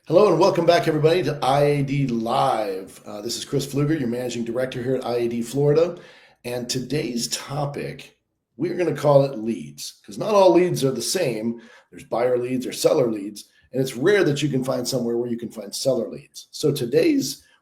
Hello and welcome back, everybody, to IAD Live. This is Chris Pflueger, your managing director here at IAD Florida. And today's topic, we're going to call it leads, because not all leads are the same. There's buyer leads or seller leads, and it's rare that you can find somewhere where you can find seller leads. So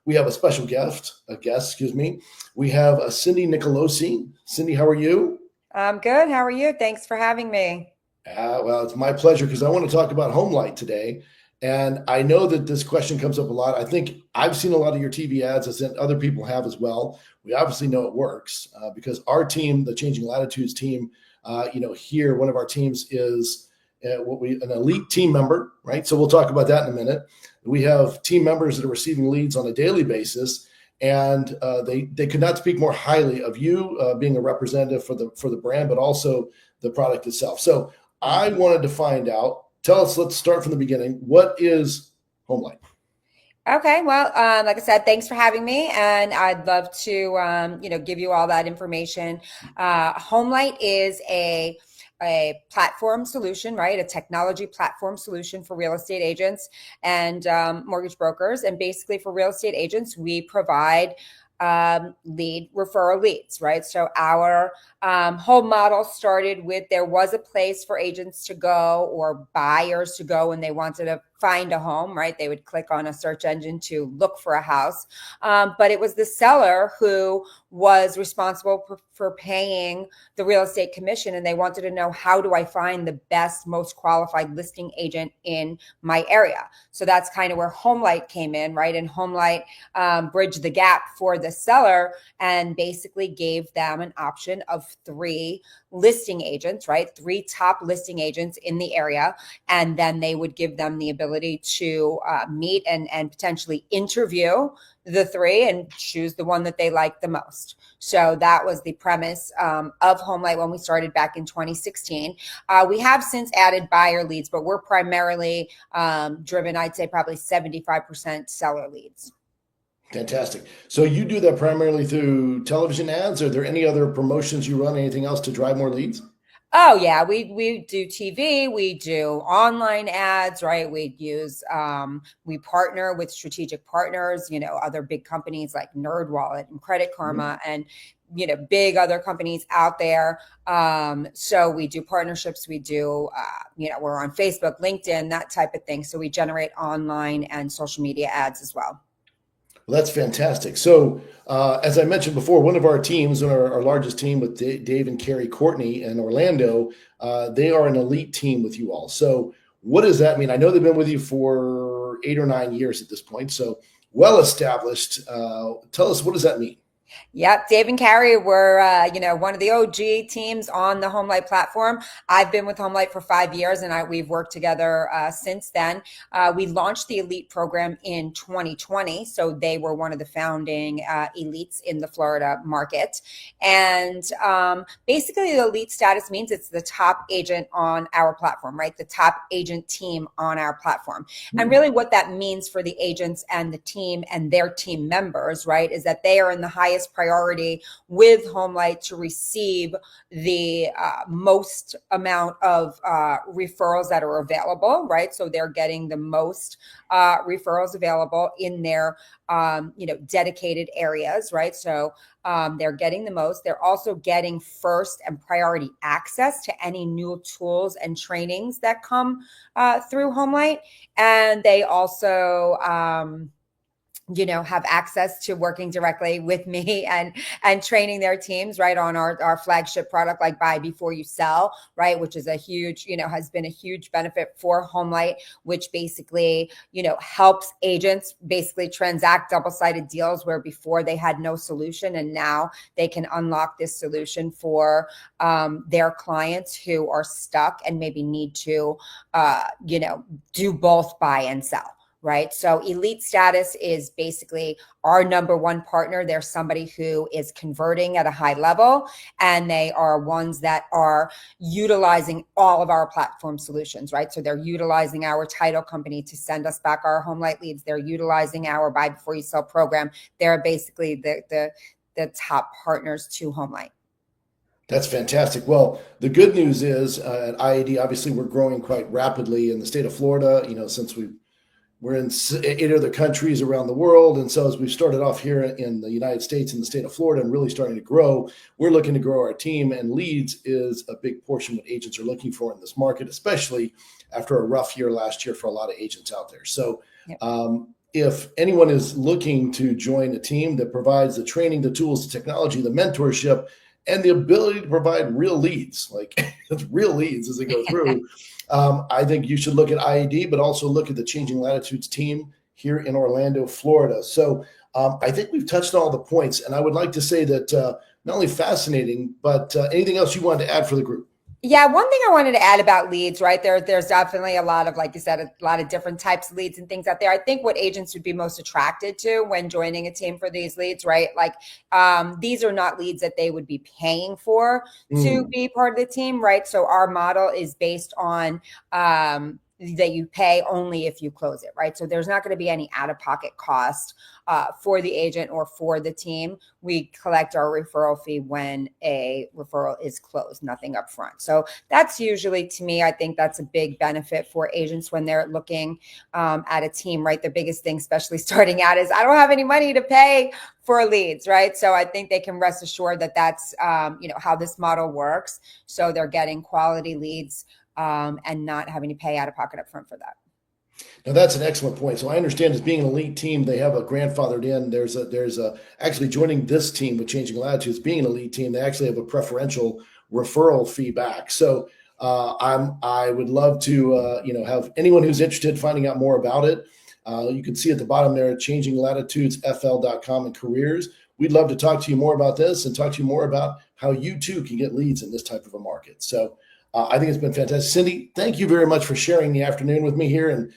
we have a special excuse me. We have Cindy Nicolosi. Cindy, how are you? I'm good. How are you? Thanks for having me. Well, it's my pleasure because I want to talk about HomeLight today. And I know that this question comes up a lot. I think I've seen a lot of your TV ads, as other people have as well. We obviously know it works because our team, the Changing Latitudes team, here, one of our teams is an elite team member, right? So we'll talk about that in a minute. We have team members that are receiving leads on a daily basis, and they could not speak more highly of you being a representative for the brand, but also the product itself. So I wanted to find out. Let's start from the beginning. What is HomeLight? Okay, well, like I said, thanks for having me, and I'd love to, give you all that information. HomeLight is a platform solution, right? A technology platform solution for real estate agents and mortgage brokers. And basically, for real estate agents, we provide lead referral leads, right? So our whole model started with there was a place for agents to go or buyers to go when they wanted to find a home, right? They would click on a search engine to look for a house. But it was the seller who was responsible for paying the real estate commission. And they wanted to know, how do I find the best, most qualified listing agent in my area? So that's kind of where HomeLight came in, right? And HomeLight bridged the gap for the seller and basically gave them an option of three listing agents, right? Three top listing agents in the area. And then they would give them the ability to meet and potentially interview the three and choose the one that they like the most. So that was the premise of HomeLight when we started back in 2016. We have since added buyer leads, but we're primarily driven, I'd say probably 75% seller leads. Fantastic. So you do that primarily through television ads. Are there any other promotions you run? Anything else to drive more leads? Oh yeah, we do TV, we do online ads, right? We partner with strategic partners, other big companies like NerdWallet and Credit Mhm. Karma and big other companies out there. So we do partnerships, we do we're on Facebook, LinkedIn, that type of thing. So we generate online and social media ads as well. Well, that's fantastic. So, as I mentioned before, one of our teams, our largest team with Dave and Carrie Courtney in Orlando, they are an elite team with you all. So, what does that mean? I know they've been with you for 8 or 9 years at this point, so well established. Tell us, what does that mean? Yep, Dave and Carrie were, one of the OG teams on the HomeLight platform. I've been with HomeLight for 5 years, and we've worked together since then. We launched the Elite program in 2020, so they were one of the founding elites in the Florida market. And basically, the Elite status means it's the top agent on our platform, right? The top agent team on our platform. And really, what that means for the agents and the team and their team members, right, is that they are in the highest priority with HomeLight to receive the most amount of referrals that are available, right? So they're getting the most referrals available in their dedicated areas, right? So they're getting the most. They're also getting first and priority access to any new tools and trainings that come through HomeLight. And they also have access to working directly with me and training their teams, right, on our flagship product like Buy Before You Sell, right, which is a huge, has been a huge benefit for HomeLight, which basically, helps agents basically transact double-sided deals where before they had no solution, and now they can unlock this solution for their clients who are stuck and maybe need to do both buy and sell. Right. So elite status is basically our number one partner. They're somebody who is converting at a high level, and they are ones that are utilizing all of our platform solutions. Right. So they're utilizing our title company to send us back our HomeLight leads. They're utilizing our Buy Before You Sell program. They're basically the top partners to HomeLight. That's fantastic. Well, the good news is at IAD, obviously, we're growing quite rapidly in the state of Florida. Since we've We're in 8 other countries around the world. And so as we've started off here in the United States, in the state of Florida, and really starting to grow, we're looking to grow our team. And leads is a big portion what agents are looking for in this market, especially after a rough year last year for a lot of agents out there. So if anyone is looking to join a team that provides the training, the tools, the technology, the mentorship, and the ability to provide real leads, like real leads as they go through, I think you should look at IED, but also look at the Changing Latitudes team here in Orlando, Florida. So I think we've touched on all the points, and I would like to say that not only fascinating, but anything else you wanted to add for the group? Yeah, one thing I wanted to add about leads, right? There's definitely a lot of, like you said, a lot of different types of leads and things out there. I think what agents would be most attracted to when joining a team for these leads, right? Like these are not leads that they would be paying for to be part of the team, right? So our model is based on that you pay only if you close it, right? So there's not going to be any out-of-pocket cost for the agent or for the team. We collect our referral fee when a referral is closed, nothing up front. So that's usually, to me, I think that's a big benefit for agents when they're looking at a team, right? The biggest thing, especially starting out, is I don't have any money to pay for leads, right? So I think they can rest assured that that's how this model works. So they're getting quality leads and not having to pay out of pocket up front for that. Now that's an excellent point. So I understand as being an elite team, they have a grandfathered in. There's a actually joining this team with Changing Latitudes, being an elite team, they actually have a preferential referral fee back. So I would love to have anyone who's interested finding out more about it. You can see at the bottom there, changinglatitudesfl.com and careers. We'd love to talk to you more about this and talk to you more about how you too can get leads in this type of a market. So I think it's been fantastic. Cindy, thank you very much for sharing the afternoon with me here and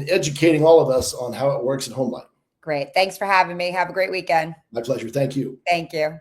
educating all of us on how it works at HomeLight. Great. Thanks for having me. Have a great weekend. My pleasure. Thank you. Thank you.